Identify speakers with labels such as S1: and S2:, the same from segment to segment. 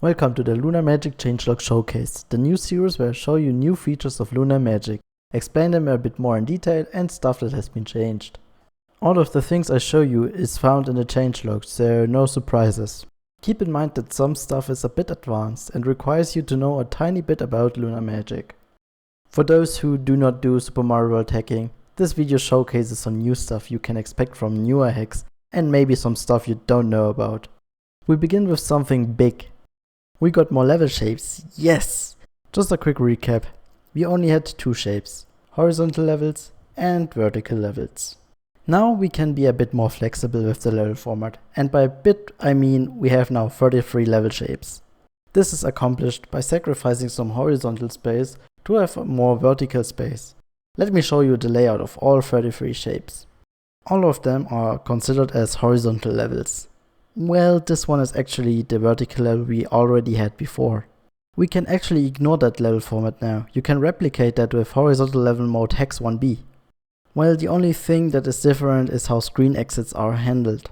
S1: Welcome to the Lunar Magic Changelog Showcase, the new series where I show you new features of Lunar Magic, explain them a bit more in detail and stuff that has been changed. All of the things I show you is found in the changelog, so no surprises. Keep in mind that some stuff is a bit advanced and requires you to know a tiny bit about Lunar Magic. For those who do not do Super Mario World hacking, this video showcases some new stuff you can expect from newer hacks and maybe some stuff you don't know about. We begin with something big. We got more level shapes, yes! Just a quick recap. We only had two shapes, horizontal levels and vertical levels. Now we can be a bit more flexible with the level format, and by a bit I mean we have now 33 level shapes. This is accomplished by sacrificing some horizontal space to have more vertical space. Let me show you the layout of all 33 shapes. All of them are considered as horizontal levels. Well, this one is actually the vertical level we already had before. We can actually ignore that level format now. You can replicate that with horizontal level mode hex 1b. Well, the only thing that is different is how screen exits are handled.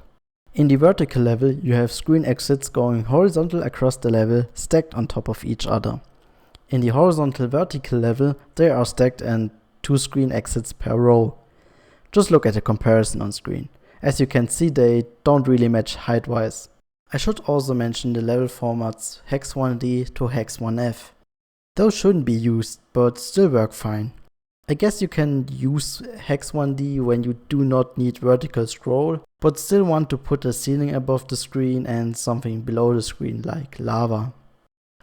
S1: In the vertical level, you have screen exits going horizontal across the level, stacked on top of each other. In the horizontal vertical level, they are stacked and 2 screen exits per row. Just look at the comparison on screen. As you can see, they don't really match height-wise. I should also mention the level formats hex 1d to hex 1f. Those shouldn't be used, but still work fine. I guess you can use hex 1d when you do not need vertical scroll, but still want to put a ceiling above the screen and something below the screen like lava.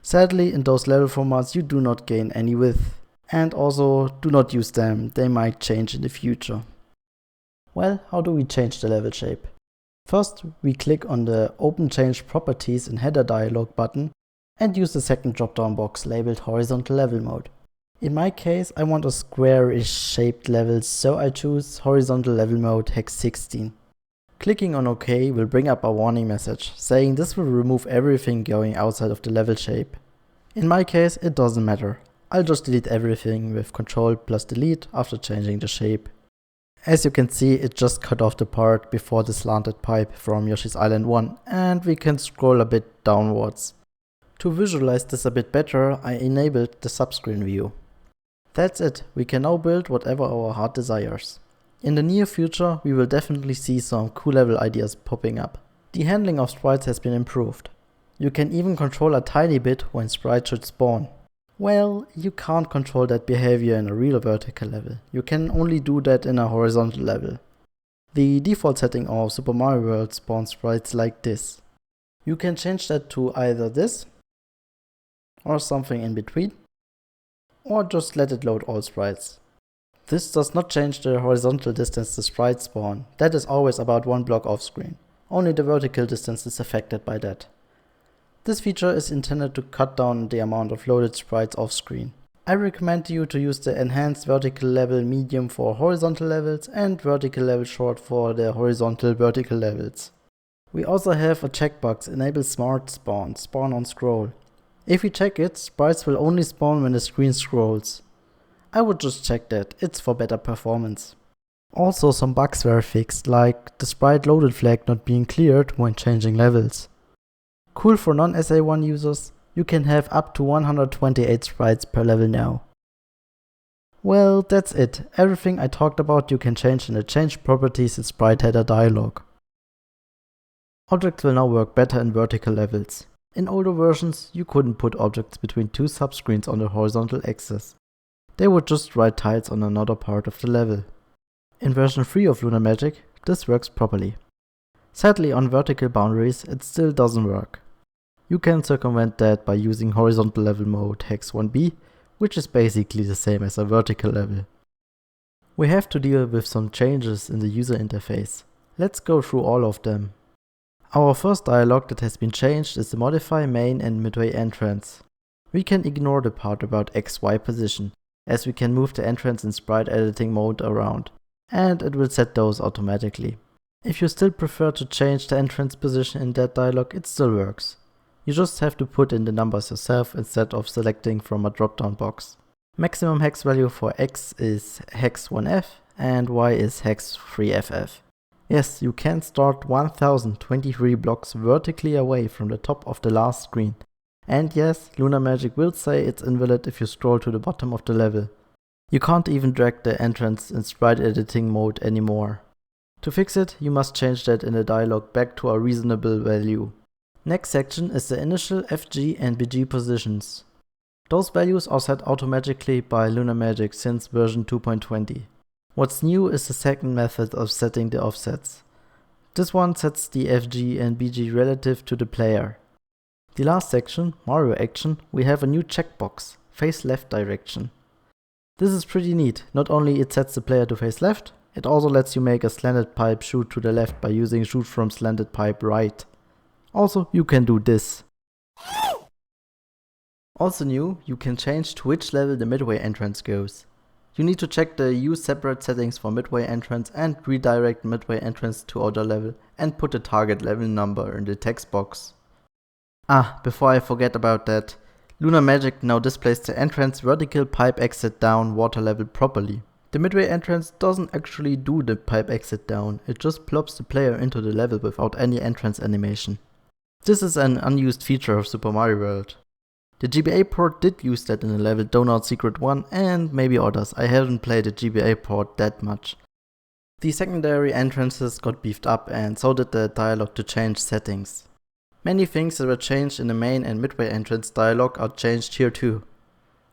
S1: Sadly, in those level formats you do not gain any width. And also do not use them, they might change in the future. Well, how do we change the level shape? First, we click on the Open Change Properties in Header dialog button and use the second drop-down box labeled Horizontal Level Mode. In my case, I want a square-ish shaped level, so I choose Horizontal Level Mode hex 16. Clicking on OK will bring up a warning message, saying this will remove everything going outside of the level shape. In my case, it doesn't matter. I'll just delete everything with Ctrl plus Delete after changing the shape. As you can see, it just cut off the part before the slanted pipe from Yoshi's Island 1, and we can scroll a bit downwards. To visualize this a bit better, I enabled the subscreen view. That's it, we can now build whatever our heart desires. In the near future, we will definitely see some cool level ideas popping up. The handling of sprites has been improved. You can even control a tiny bit when sprites should spawn. Well, you can't control that behavior in a real vertical level. You can only do that in a horizontal level. The default setting of Super Mario World spawns sprites like this. You can change that to either this, or something in between, or just let it load all sprites. This does not change the horizontal distance the sprites spawn. That is always about 1 block off screen. Only the vertical distance is affected by that. This feature is intended to cut down the amount of loaded sprites off screen. I recommend you to use the enhanced vertical level medium for horizontal levels and vertical level short for the horizontal vertical levels. We also have a checkbox enable smart spawn on scroll. If we check it, sprites will only spawn when the screen scrolls. I would just check that, it's for better performance. Also some bugs were fixed, like the sprite loaded flag not being cleared when changing levels. Cool for non-SA1 users, you can have up to 128 sprites per level now. Well, that's it. Everything I talked about you can change in the Change Properties in Sprite Header dialog. Objects will now work better in vertical levels. In older versions, you couldn't put objects between 2 subscreens on the horizontal axis. They would just write tiles on another part of the level. In version 3 of Lunar Magic, this works properly. Sadly, on vertical boundaries, it still doesn't work. You can circumvent that by using horizontal level mode hex 1b, which is basically the same as a vertical level. We have to deal with some changes in the user interface. Let's go through all of them. Our first dialog that has been changed is the modify main and midway entrance. We can ignore the part about XY position, as we can move the entrance in sprite editing mode around, and it will set those automatically. If you still prefer to change the entrance position in that dialog, it still works. You just have to put in the numbers yourself instead of selecting from a drop-down box. Maximum hex value for X is hex 1f and Y is hex 3ff. Yes, you can start 1023 blocks vertically away from the top of the last screen. And yes, Lunar Magic will say it's invalid if you scroll to the bottom of the level. You can't even drag the entrance in sprite editing mode anymore. To fix it, you must change that in the dialog back to a reasonable value. Next section is the initial FG and BG positions. Those values are set automatically by Lunar Magic since version 2.20. What's new is the second method of setting the offsets. This one sets the FG and BG relative to the player. The last section, Mario Action, we have a new checkbox, face left direction. This is pretty neat. Not only it sets the player to face left, it also lets you make a slanted pipe shoot to the left by using shoot from slanted pipe right. Also, you can do this. Also new, you can change to which level the midway entrance goes. You need to check the use separate settings for midway entrance and redirect midway entrance to other level and put the target level number in the text box. Before I forget about that, Lunar Magic now displays the entrance vertical pipe exit down water level properly. The midway entrance doesn't actually do the pipe exit down, it just plops the player into the level without any entrance animation. This is an unused feature of Super Mario World. The GBA port did use that in the level Donut Secret 1 and maybe others. I haven't played the GBA port that much. The secondary entrances got beefed up and so did the dialog to change settings. Many things that were changed in the main and midway entrance dialog are changed here too.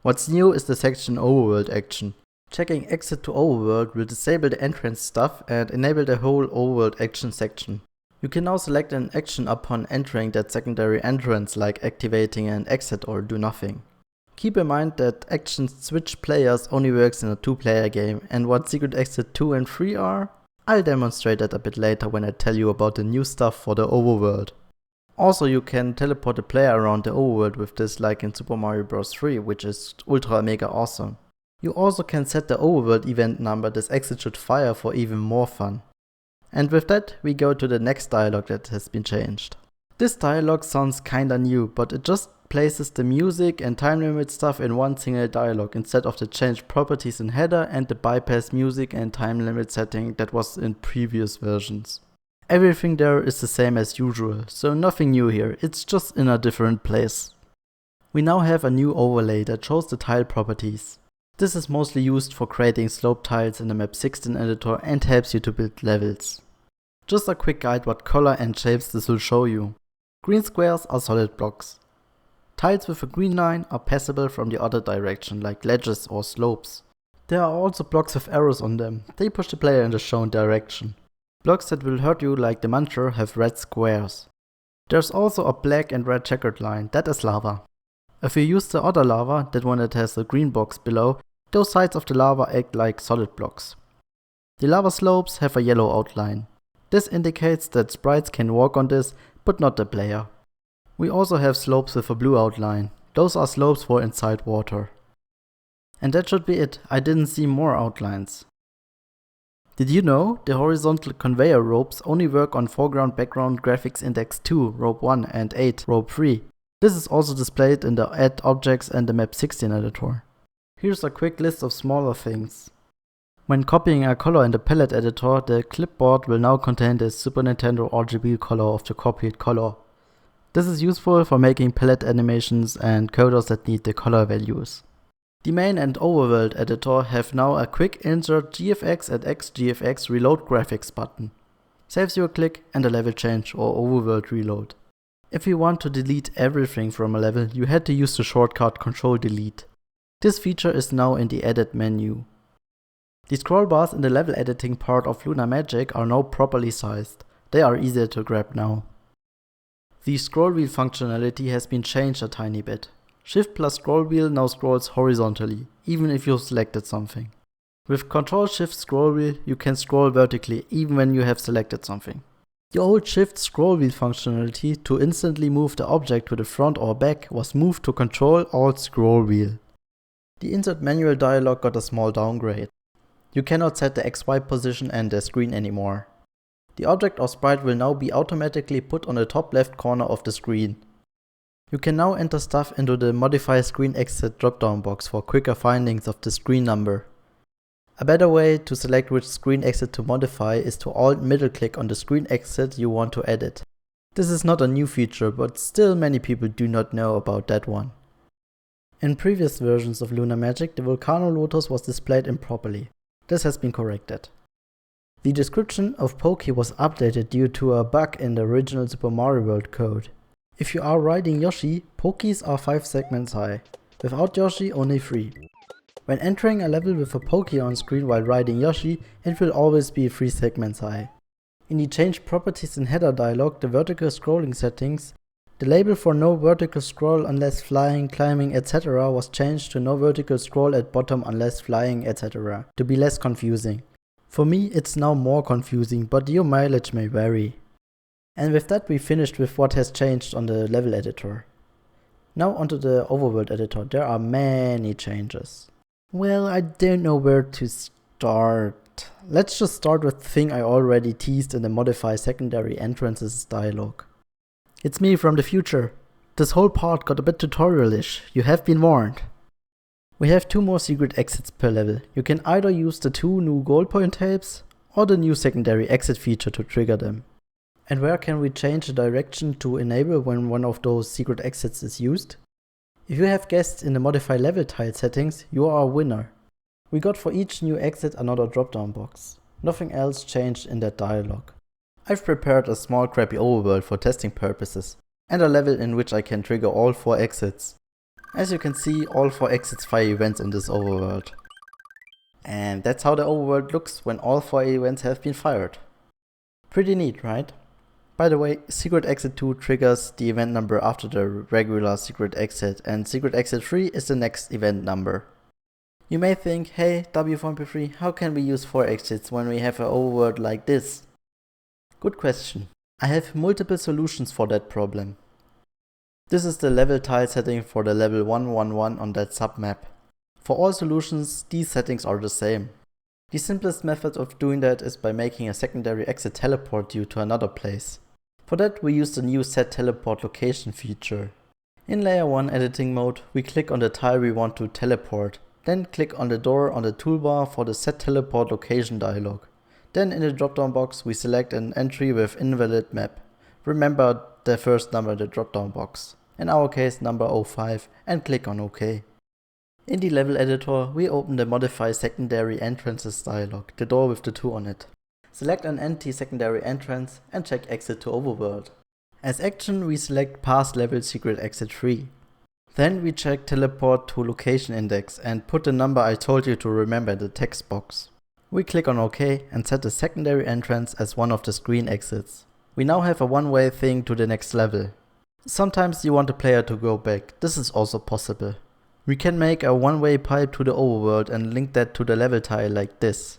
S1: What's new is the section Overworld action. Checking exit to Overworld will disable the entrance stuff and enable the whole Overworld action section. You can now select an action upon entering that secondary entrance, like activating an exit or do nothing. Keep in mind that actions switch players only works in a 2-player game, and what Secret Exit 2 and 3 are, I'll demonstrate that a bit later when I tell you about the new stuff for the Overworld. Also, you can teleport the player around the Overworld with this, like in Super Mario Bros. 3, which is ultra mega awesome. You also can set the Overworld event number this exit should fire for even more fun. And with that, we go to the next dialog that has been changed. This dialog sounds kinda new, but it just places the music and time limit stuff in one single dialog instead of the changed properties in header and the bypass music and time limit setting that was in previous versions. Everything there is the same as usual, so nothing new here, it's just in a different place. We now have a new overlay that shows the tile properties. This is mostly used for creating slope tiles in the Map 16 editor and helps you to build levels. Just a quick guide what color and shapes this will show you. Green squares are solid blocks. Tiles with a green line are passable from the other direction, like ledges or slopes. There are also blocks with arrows on them, they push the player in the shown direction. Blocks that will hurt you, like the muncher, have red squares. There's also a black and red checkered line, that is lava. If you use the other lava, that one that has a green box below, those sides of the lava act like solid blocks. The lava slopes have a yellow outline. This indicates that sprites can walk on this, but not the player. We also have slopes with a blue outline. Those are slopes for inside water. And that should be it, I didn't see more outlines. Did you know the horizontal conveyor ropes only work on foreground background graphics index 2, rope 1 and 8, rope 3. This is also displayed in the Add Objects and the Map 16 editor. Here's a quick list of smaller things. When copying a color in the palette editor, the clipboard will now contain the Super Nintendo RGB color of the copied color. This is useful for making palette animations and coders that need the color values. The main and overworld editor have now a quick insert GFX and XGFX reload graphics button. Saves you a click and a level change or overworld reload. If you want to delete everything from a level, you had to use the shortcut Ctrl Delete. This feature is now in the edit menu. The scroll bars in the level editing part of Lunar Magic are now properly sized. They are easier to grab now. The scroll wheel functionality has been changed a tiny bit. Shift plus scroll wheel now scrolls horizontally, even if you've selected something. With Ctrl Shift scroll wheel, you can scroll vertically even when you have selected something. The old Shift scroll wheel functionality to instantly move the object to the front or back was moved to Ctrl Alt scroll wheel. The insert manual dialog got a small downgrade. You cannot set the XY position and the screen anymore. The object or sprite will now be automatically put on the top left corner of the screen. You can now enter stuff into the Modify Screen Exit drop-down box for quicker findings of the screen number. A better way to select which screen exit to modify is to alt middle click on the screen exit you want to edit. This is not a new feature, but still many people do not know about that one. In previous versions of Lunar Magic, the Volcano Lotus was displayed improperly. This has been corrected. The description of Poké was updated due to a bug in the original Super Mario World code. If you are riding Yoshi, Pokés are 5 segments high. Without Yoshi, only 3. When entering a level with a Poké on screen while riding Yoshi, it will always be 3 segments high. In the Change Properties in Header dialog, the vertical scrolling settings, the label for no vertical scroll unless flying, climbing, etc. was changed to no vertical scroll at bottom unless flying, etc. to be less confusing. For me, it's now more confusing, but your mileage may vary. And with that we finished with what has changed on the level editor. Now onto the overworld editor. There are many changes. Well, I don't know where to start. Let's just start with the thing I already teased in the modify secondary entrances dialog. It's me from the future. This whole part got a bit tutorial-ish, you have been warned. We have 2 more secret exits per level. You can either use the 2 new gold point tapes or the new secondary exit feature to trigger them. And where can we change the direction to enable when one of those secret exits is used? If you have guessed in the modify level tile settings, you are a winner. We got for each new exit another drop-down box. Nothing else changed in that dialog. I've prepared a small crappy overworld for testing purposes, and a level in which I can trigger all 4 exits. As you can see, all 4 exits fire events in this overworld. And that's how the overworld looks when all 4 events have been fired. Pretty neat, right? By the way, Secret Exit 2 triggers the event number after the regular Secret Exit, and Secret Exit 3 is the next event number. You may think, hey W4MP3, how can we use 4 exits when we have an overworld like this? Good question. I have multiple solutions for that problem. This is the level tile setting for the level 111 on that submap. For all solutions, these settings are the same. The simplest method of doing that is by making a secondary exit teleport you to another place. For that we use the new set teleport location feature. In layer 1 editing mode, we click on the tile we want to teleport, then click on the door on the toolbar for the set teleport location dialog. Then in the drop-down box we select an entry with invalid map. Remember the first number in the drop-down box, in our case number 05, and click on OK. In the level editor we open the modify secondary entrances dialog, the door with the 2 on it. Select an empty secondary entrance and check exit to overworld. As action we select past level secret exit 3. Then we check teleport to location index and put the number I told you to remember in the text box. We click on OK and set the secondary entrance as one of the screen exits. We now have a one-way thing to the next level. Sometimes you want the player to go back, this is also possible. We can make a one-way pipe to the overworld and link that to the level tile like this.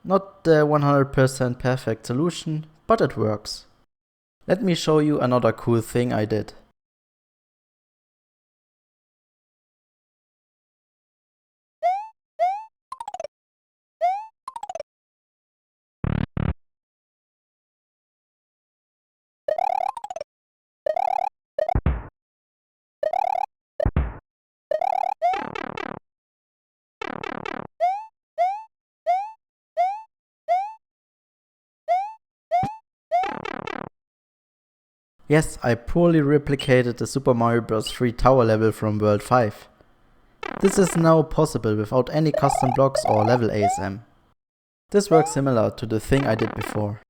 S1: Not the 100% perfect solution, but it works. Let me show you another cool thing I did. Yes, I poorly replicated the Super Mario Bros. 3 tower level from World 5. This is now possible without any custom blocks or level ASM. This works similar to the thing I did before.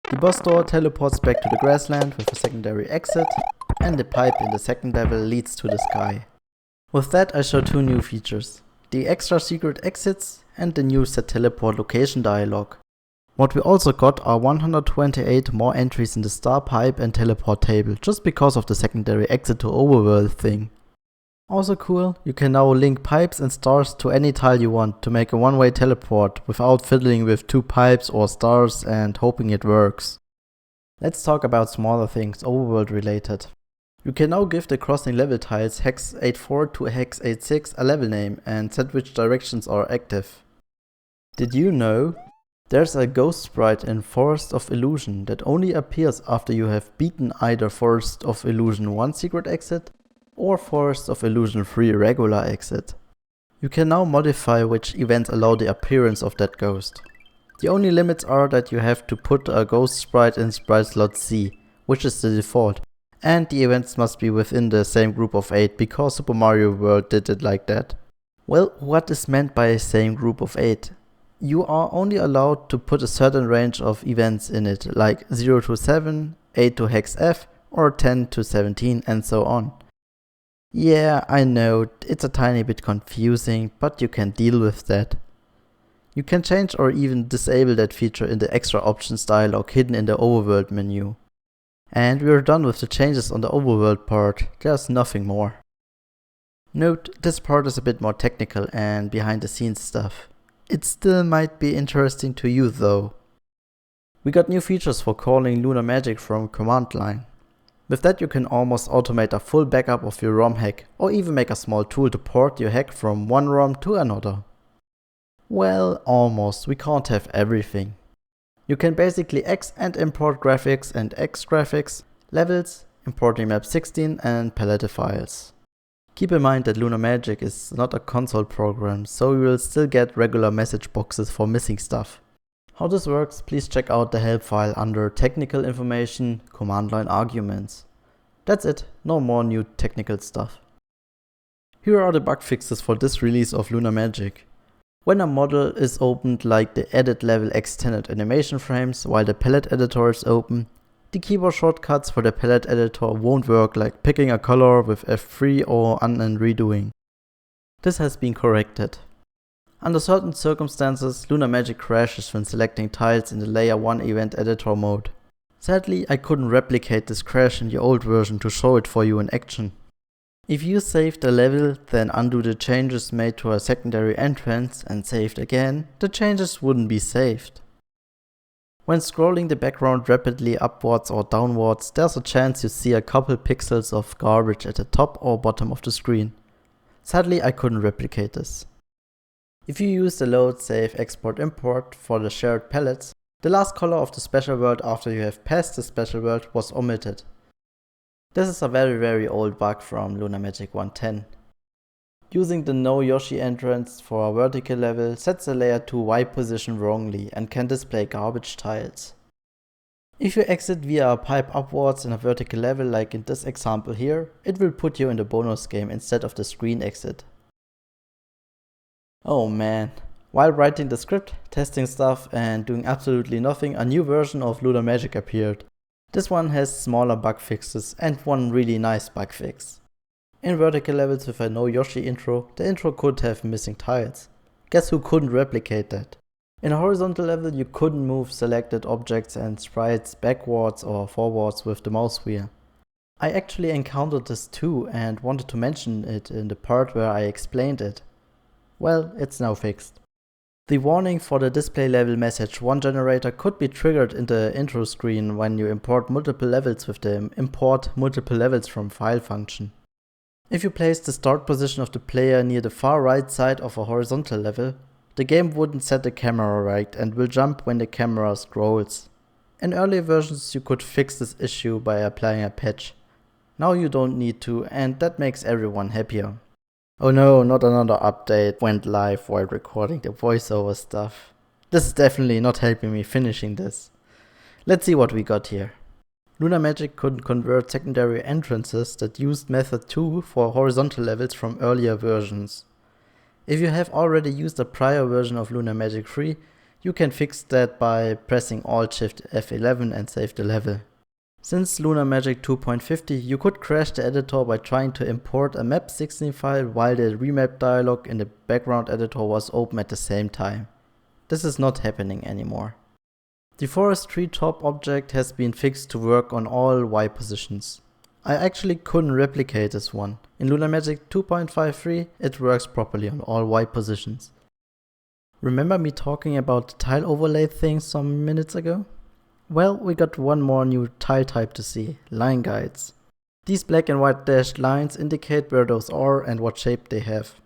S1: The boss door teleports back to the grassland with a secondary exit, and the pipe in the second level leads to the sky. With that I show 2 new features, the extra secret exits and the new set teleport location dialog. What we also got are 128 more entries in the star pipe and teleport table, just because of the secondary exit to overworld thing. Also cool, you can now link pipes and stars to any tile you want to make a one-way teleport without fiddling with 2 pipes or stars and hoping it works. Let's talk about smaller things, overworld related. You can now give the crossing level tiles hex 84 to hex 86 a level name and set which directions are active. Did you know? There's a ghost sprite in Forest of Illusion that only appears after you have beaten either Forest of Illusion 1 secret exit or Forest of Illusion 3 regular exit. You can now modify which events allow the appearance of that ghost. The only limits are that you have to put a ghost sprite in sprite slot C, which is the default. And the events must be within the same group of 8 because Super Mario World did it like that. Well, what is meant by same group of 8? You are only allowed to put a certain range of events in it, like 0 to 7, 8 to hex F, or 10 to 17 and so on. Yeah, I know, it's a tiny bit confusing, but you can deal with that. You can change or even disable that feature in the extra options dialog hidden in the overworld menu. And we are done with the changes on the overworld part, there's nothing more. Note, this part is a bit more technical and behind the scenes stuff. It still might be interesting to you though. We got new features for calling Lunar Magic from command line. With that you can almost automate a full backup of your ROM hack, or even make a small tool to port your hack from one ROM to another. Well, almost, we can't have everything. You can basically X and import graphics and X graphics, levels, importing map 16 and palette files. Keep in mind that Lunar Magic is not a console program, so you will still get regular message boxes for missing stuff. How this works, please check out the help file under Technical Information, Command Line Arguments. That's it, no more new technical stuff. Here are the bug fixes for this release of Lunar Magic. When a model is opened like the edit level extended animation frames while the palette editor is open, the keyboard shortcuts for the palette editor won't work, like picking a color with F3 or un and redoing. This has been corrected. Under certain circumstances, Lunar Magic crashes when selecting tiles in the Layer 1 event editor mode. Sadly, I couldn't replicate this crash in the old version to show it for you in action. If you saved a level, then undo the changes made to a secondary entrance and saved again, the changes wouldn't be saved. When scrolling the background rapidly upwards or downwards, there's a chance you see a couple pixels of garbage at the top or bottom of the screen. Sadly, I couldn't replicate this. If you use the load, save, export, import for the shared palettes, the last color of the special world after you have passed the special world was omitted. This is a very old bug from Lunar Magic 1.10. Using the no Yoshi entrance for a vertical level sets the layer to Y position wrongly and can display garbage tiles. If you exit via a pipe upwards in a vertical level like in this example here, it will put you in the bonus game instead of the screen exit. Oh man, while writing the script, testing stuff and doing absolutely nothing, a new version of Lunar Magic appeared. This one has smaller bug fixes and one really nice bug fix. In vertical levels with a no Yoshi intro, the intro could have missing tiles. Guess who couldn't replicate that? In a horizontal level you couldn't move selected objects and sprites backwards or forwards with the mouse wheel. I actually encountered this too and wanted to mention it in the part where I explained it. Well, it's now fixed. The warning for the display level message 1 generator could be triggered in the intro screen when you import multiple levels with the import multiple levels from file function. If you place the start position of the player near the far right side of a horizontal level, the game wouldn't set the camera right and will jump when the camera scrolls. In earlier versions you could fix this issue by applying a patch. Now you don't need to, and that makes everyone happier. Oh no, not another update went live while recording the voiceover stuff. This is definitely not helping me finishing this. Let's see what we got here. Lunar Magic couldn't convert secondary entrances that used method 2 for horizontal levels from earlier versions. If you have already used a prior version of Lunar Magic 3, you can fix that by pressing Alt-Shift F11 and save the level. Since Lunar Magic 2.50, you could crash the editor by trying to import a map 16 file while the remap dialog in the background editor was open at the same time. This is not happening anymore. The forest tree top object has been fixed to work on all Y positions. I actually couldn't replicate this one. In Lunar Magic 2.53, it works properly on all Y positions. Remember me talking about the tile overlay thing some minutes ago? Well, we got one more new tile type to see, line guides. These black and white dashed lines indicate where those are and what shape they have.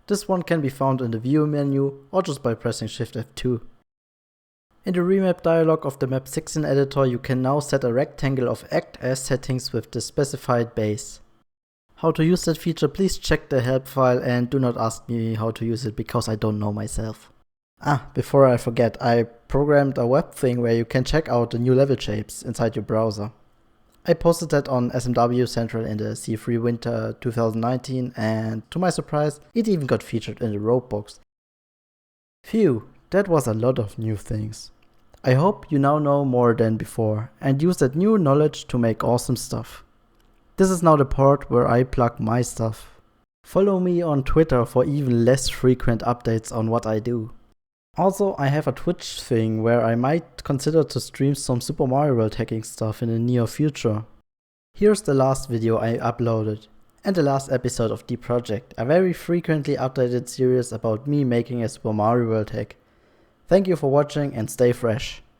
S1: This one can be found in the view menu or just by pressing Shift F2. In the remap dialog of the map 16 editor you can now set a rectangle of act as settings with the specified base. How to use that feature, please check the help file and do not ask me how to use it because I don't know myself. Before I forget, I programmed a web thing where you can check out the new level shapes inside your browser. I posted that on SMW Central in the C3 Winter 2019, and to my surprise, it even got featured in the Robebox. Phew, that was a lot of new things. I hope you now know more than before and use that new knowledge to make awesome stuff. This is now the part where I plug my stuff. Follow me on Twitter for even less frequent updates on what I do. Also, I have a Twitch thing where I might consider to stream some Super Mario World hacking stuff in the near future. Here's the last video I uploaded, and the last episode of The Project, a very frequently updated series about me making a Super Mario World hack. Thank you for watching and stay fresh.